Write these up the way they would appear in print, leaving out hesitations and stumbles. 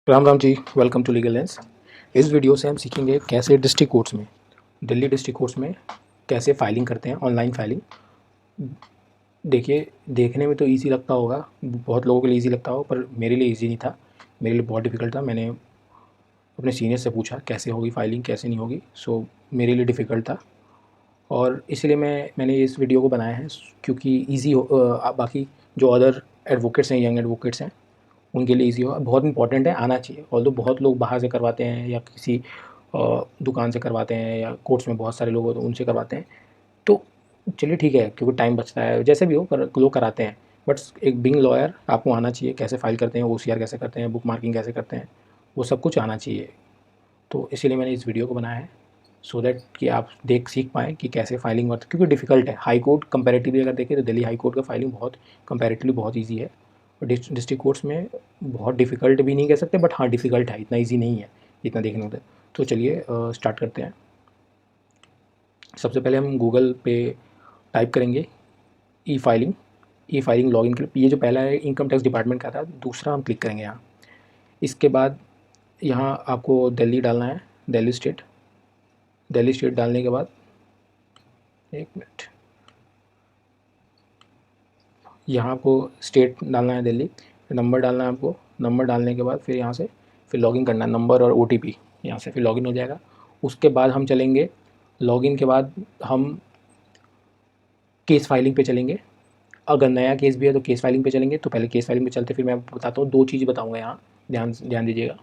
Ram Ram ji, welcome to Legal Lens. इस video से हम सीखेंगे कैसे डिस्ट्रिक्ट कोर्ट्स में, दिल्ली डिस्ट्रिक्ट कोर्ट्स में कैसे फाइलिंग करते हैं, ऑनलाइन फाइलिंग। देखिए, देखने में तो इजी लगता होगा, बहुत लोगों के लिए इजी लगता होगा, पर मेरे लिए इजी नहीं था। मेरे लिए बहुत डिफ़िकल्ट था। मैंने अपने सीनियर से पूछा कैसे होगी फाइलिंग, कैसे नहीं होगी। सो मेरे लिए डिफ़िकल्ट था और इसलिए मैंने इस वीडियो को बनाया है, क्योंकि ईजी हो। बाकी जो अदर एडवोकेट्स हैं, यंग एडवोकेट्स हैं, उनके लिए ईजी होगा। बहुत इंपॉर्टेंट है, आना चाहिए। ऑल्दो बहुत लोग बाहर से करवाते हैं या किसी दुकान से करवाते हैं या कोर्ट्स में बहुत सारे लोग होते हैं उनसे करवाते हैं। तो चलिए ठीक है, क्योंकि टाइम बचता है, जैसे भी हो, पर लोग कराते हैं। बट एक बिंग लॉयर आपको आना चाहिए, कैसे फाइल करते हैं, ओसीआर कैसे करते हैं, बुक मार्किंग कैसे करते हैं, वो सब कुछ आना चाहिए। तो इसीलिए मैंने इस वीडियो को बनाया है, सो दैट कि आप सीख पाएँ कि कैसे फाइलिंग वर्क, क्योंकि डिफ़िकल्ट है। हाई कोर्ट कंपैरेटिवली अगर देखें तो दिल्ली हाई कोर्ट का फाइलिंग बहुत कंपैरेटिवली बहुत ईजी है। और डिस्ट्रिक्ट कोर्ट्स में बहुत डिफ़िकल्ट भी नहीं कह सकते, बट हाँ डिफ़िकल्ट है, इतना ईजी नहीं है जितना देखने होता है। तो चलिए स्टार्ट करते हैं। सबसे पहले हम गूगल पे टाइप करेंगे ई फाइलिंग लॉगिन के लिए। ये जो पहला है इनकम टैक्स डिपार्टमेंट का था, दूसरा हम क्लिक करेंगे यहाँ। इसके बाद यहाँ आपको दिल्ली डालना है, दिल्ली स्टेट डालने के बाद, एक मिनट, यहाँ आपको स्टेट डालना है दिल्ली, फिर नंबर डालना है आपको। नंबर डालने के बाद फिर यहाँ से फिर लॉगिन करना है, नंबर और ओटीपी, यहाँ से फिर लॉगिन हो जाएगा। उसके बाद हम चलेंगे, लॉगिन के बाद हम केस फाइलिंग पे चलेंगे। अगर नया केस भी है तो केस फाइलिंग पे चलेंगे। तो पहले केस फाइलिंग पे चलते, फिर मैं आपको बताता हूँ। दो चीज़ बताऊँगा यहाँ, ध्यान ध्यान दीजिएगा।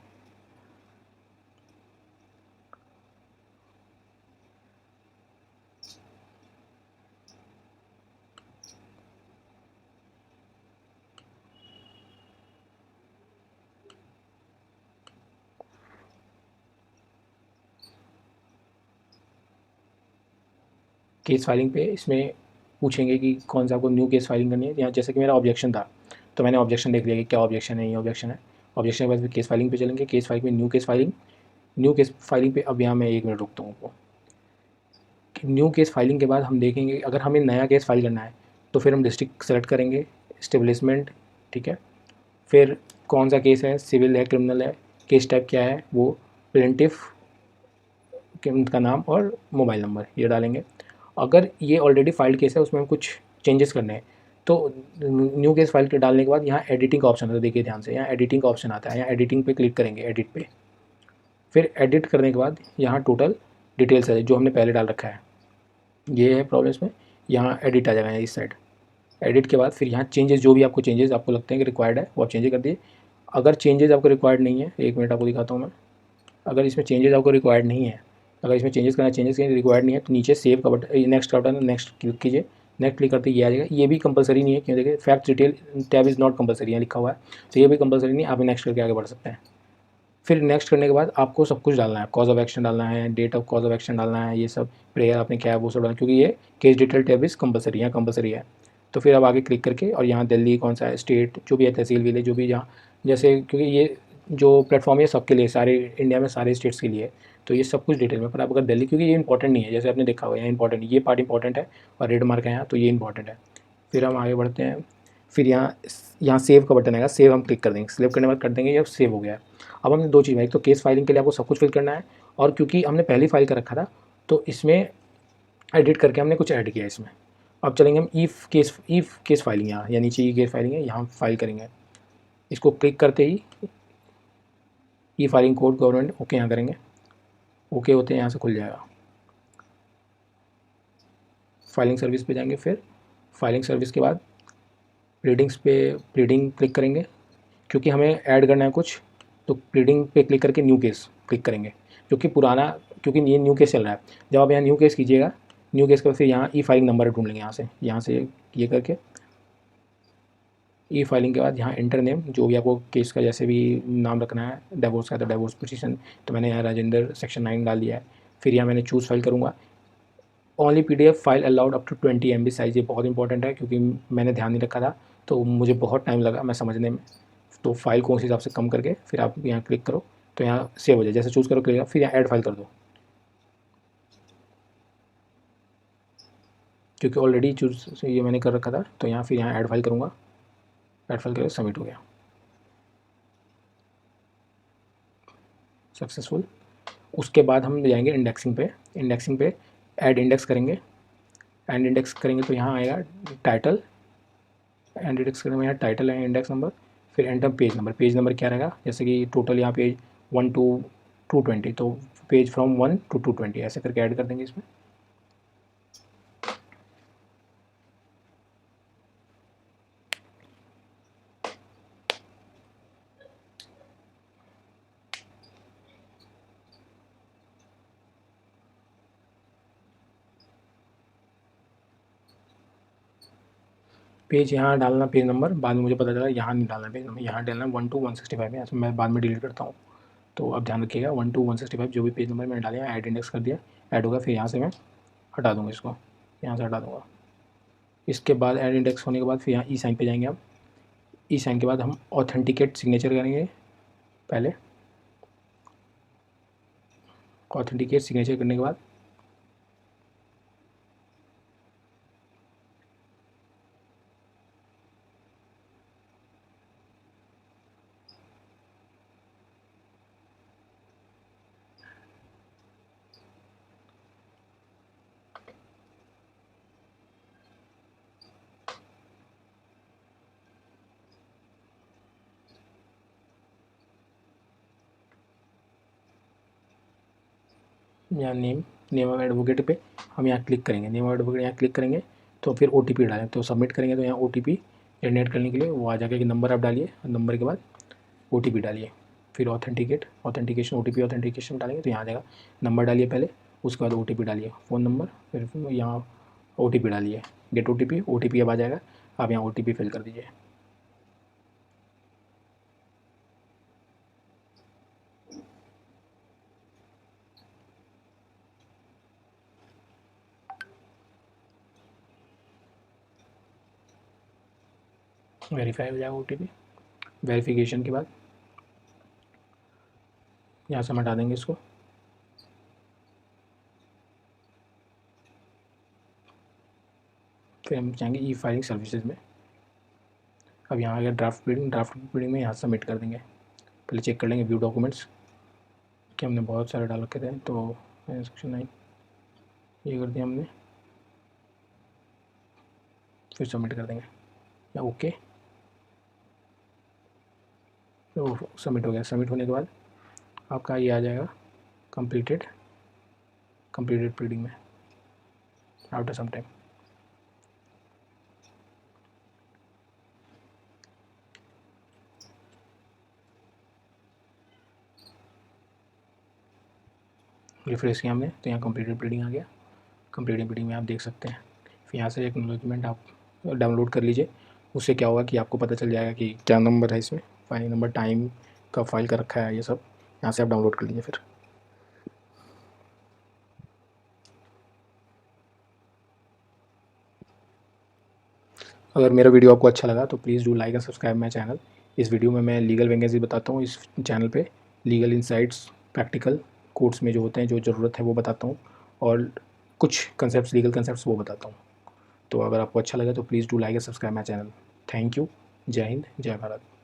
केस फाइलिंग पे इसमें पूछेंगे कि कौन सा आपको न्यू केस फाइलिंग करनी है। यहाँ जैसे कि मेरा ऑब्जेक्शन था, तो मैंने ऑब्जेक्शन देख लिया कि क्या ऑब्जेक्शन है, ये ऑब्जेक्शन है। ऑब्जेक्शन के बाद फिर केस फाइलिंग पे चलेंगे। केस फाइलिंग में न्यू केस फाइलिंग पे अब यहाँ मैं 1 मिनट रुकता हूँ आपको। न्यू केस फाइलिंग के बाद हम देखेंगे, अगर हमें नया केस फाइल करना है तो फिर हम डिस्ट्रिक्ट सेलेक्ट करेंगे, स्टेब्लिशमेंट, ठीक है। फिर कौन सा केस है, सिविल है, क्रिमिनल है, केस टाइप क्या है, वो प्लेंटिफ का नाम और मोबाइल नंबर ये डालेंगे। अगर ये ऑलरेडी फाइल्ड केस है, उसमें हम कुछ चेंजेस करने हैं, तो न्यू केस फाइल के डालने के बाद यहाँ एडिटिंग का ऑप्शन आता है। देखिए ध्यान से, यहाँ एडिटिंग का ऑप्शन आता है, यहाँ एडिटिंग पे क्लिक करेंगे, एडिट पे। फिर एडिट करने के बाद यहाँ टोटल डिटेल्स है जो हमने पहले डाल रखा है, ये है प्रॉब्लम इसमें। यहाँ एडिट आ जाएगा इस साइड। एडिट के बाद फिर यहाँ चेंजेस, जो भी आपको चेंजेस आपको लगते हैं कि रिक्वायर्ड है वो आप चेंजेस कर दिए। अगर चेंजेस आपको रिक्वायर्ड नहीं है, 1 मिनट आपको दिखाता हूँ मैं। अगर इसमें चेंजेस आपको रिक्वायर्ड नहीं है, अगर इसमें चेंजेस करना, चेंजेस करना रिक्वायर्ड नहीं है, तो नीचे सेव का बटन, नेक्स्ट का बटन, नेक्स्ट क्लिक कीजिए। नेक्स्ट क्लिक करते ये आ जाएगा। ये भी कंपलसरी नहीं है, क्यों, देखिए fact detail tab is not compulsory यहाँ लिखा हुआ है, तो ये भी कंपलसरी नहीं, आप नेक्स्ट करके आगे बढ़ सकते हैं। फिर नेक्स्ट करने के बाद आपको सब कुछ डालना है, कॉज ऑफ एक्शन डालना है, date of cause of action डालना है, ये सब प्रेयर आपने क्या है वो सब डालना है, क्योंकि ये case detail tab is compulsory, यहाँ कंपलसरी है। तो फिर आप आगे क्लिक करके, और यहाँ दिल्ली कौन सा है, स्टेट जो भी है, तहसील विलेज जो भी, जहाँ जैसे, क्योंकि ये जो प्लेटफॉर्म है सबके लिए, सारे इंडिया में सारे स्टेट्स के लिए, तो ये सब कुछ डिटेल में। पर आप अगर दिल्ली, क्योंकि ये इंपॉर्टेंट नहीं है, जैसे आपने देखा हुआ, यहाँ इंपॉर्टेंट, ये पार्ट इंपॉर्टेंट है और रेड मार्क है यहाँ, तो ये इंपॉर्टेंट है। फिर हम आगे बढ़ते हैं। फिर यहाँ सेव का बटन आएगा, सेव हम क्लिक कर देंगे। सेव करने के बाद कर देंगे, ये सेव हो गया है। अब हमने दो चीज़, एक तो केस फाइलिंग के लिए आपको सब कुछ फिल करना है, और क्योंकि हमने पहली फाइल कर रखा था तो इसमें एडिट करके हमने कुछ ऐड किया इसमें। अब चलेंगे हम ईफ केस फाइलिंग, यहाँ या नीचे ई केस फाइलिंग है, यहाँ फाइल करेंगे। इसको क्लिक करते ही E filing code government, okay यहाँ करेंगे। ओके होते हैं यहाँ से खुल जाएगा। फाइलिंग सर्विस पे जाएंगे, फिर फाइलिंग सर्विस के बाद प्लीडिंग क्लिक करेंगे, क्योंकि हमें ऐड करना है कुछ, तो प्लीडिंग पे क्लिक करके न्यू केस क्लिक करेंगे, क्योंकि पुराना, क्योंकि ये न्यू केस चल रहा है। जब आप यहाँ न्यू केस कीजिएगा, न्यू केस का फिर यहाँ ई फाइलिंग नंबर ढूंढ लेंगे, यहाँ से ये करके ई फाइलिंग के बाद यहाँ इंटर नेम, जो भी आपको केस का जैसे भी नाम रखना है, डिवोर्स का तो डिवोर्स पिटीशन, तो मैंने यहाँ राजेंद्र सेक्शन 9 डाल दिया है। फिर यहाँ मैंने चूज़ फाइल करूँगा। Only PDF file allowed up to 20 MB size, ये बहुत इंपॉर्टेंट है, क्योंकि मैंने ध्यान नहीं रखा था, तो मुझे बहुत टाइम लगा मैं समझने में। तो फाइल को उस हिसाब से कम करके फिर आप यहाँ क्लिक करो, तो यहाँ सेव हो जाए, जैसे चूज़ करो क्लिक, फिर यहाँ ऐड फाइल कर दो, क्योंकि ऑलरेडी चूज़ ये मैंने कर रखा था। तो यहाँ फिर यहाँ ऐड फाइल करूँगा, ऐड फाइल करके सबमिट हो गया। सक्सेसफुल। उसके बाद हम जाएंगे इंडेक्सिंग पे। इंडेक्सिंग पे ऐड इंडेक्स करेंगे। एंड इंडेक्स करेंगे तो यहाँ आएगा टाइटल। एंड इंडेक्स करने में यहाँ टाइटल है, इंडेक्स नंबर, फिर enter page number. Page number क्या रहेगा, जैसे कि टोटल यहाँ पेज 1 to 220, तो पेज फ्रॉम 1 to 220 ऐसे करके ऐड कर देंगे इसमें। पेज यहाँ डालना पेज नंबर, बाद में मुझे पता चला यहाँ नहीं डालना पेज नंबर, यहाँ डालना 1 to 165 है। ऐसे मैं बाद में डिलीट करता हूँ। तो अब ध्यान रखिएगा 1 to 165 जो भी पेज नंबर मैंने डाले ऐड इंडेक्स कर दिया, ऐड होगा। फिर यहाँ से मैं हटा दूँगा इसको, यहाँ से हटा दूँगा। इसके बाद ऐड इंडेक्स होने के बाद फिर यहाँ ई साइन पे जाएंगे। अब ई साइन के बाद हम ऑथेंटिकेट सिग्नेचर करेंगे। पहले ऑथेंटिकेट सिग्नेचर करने के बाद यहाँ नेम ऑफ एडवोकेट पे हम यहाँ क्लिक करेंगे। नेम ऑफ एडवोकेट यहाँ क्लिक करेंगे तो फिर OTP डालें, तो सबमिट करेंगे तो यहाँ OTP जनरेट करने के लिए वो आ जाएगा कि नंबर आप डालिए, नंबर के बाद OTP डालिए, फिर ऑथेंटिकेशन OTP ऑथेंटिकेशन डालेंगे तो यहाँ आ जाएगा। नंबर डालिए पहले, उसके बाद OTP डालिए, फ़ोन नंबर, फिर यहाँ OTP डालिए, गेट OTP अब आ जाएगा। आप यहाँ OTP फिल कर दीजिए। वेरीफाई हो जाएगा OTP। वेरिफिकेशन के बाद यहाँ से हम हटा देंगे इसको। फिर हम जाएंगे ई फाइलिंग सर्विसेज में। अब यहाँ आ गया ड्राफ्ट प्रीडिंग में यहाँ सबमिट कर देंगे। पहले चेक कर लेंगे व्यू डॉक्यूमेंट्स कि हमने बहुत सारे डाल रखे थे, तो सेक्शन 9 ये कर दिया हमने। फिर सबमिट कर देंगे या ओके, तो सबमिट हो गया। सबमिट होने के बाद आपका ये आ जाएगा कंप्लीटेड प्रीडिंग में आफ्टर सम टाइम। रिफ्रेश किया हमने तो यहाँ कंप्लीटेड प्रीडिंग आ गया। कंप्लीटेड प्रीडिंग में आप देख सकते हैं। फिर यहाँ से एक्नॉलेजमेंट आप डाउनलोड कर लीजिए। उससे क्या होगा कि आपको पता चल जाएगा कि क्या नंबर है इसमें, फाइल नंबर, टाइम का फाइल का रखा है, ये सब यहाँ से आप डाउनलोड कर लीजिए। फिर अगर मेरा वीडियो आपको अच्छा लगा तो please do like and subscribe my channel. इस वीडियो में मैं लीगल वैकेंसी बताता हूँ। इस चैनल पे लीगल इंसाइट्स, प्रैक्टिकल कोर्ट्स में जो होते हैं, जो ज़रूरत है वो बताता हूँ, और कुछ कंसेप्ट, लीगल कंसेप्ट वो बताता हूँ। तो अगर आपको अच्छा लगा तो please do like and subscribe my channel. Thank you. जय हिंद, जय भारत।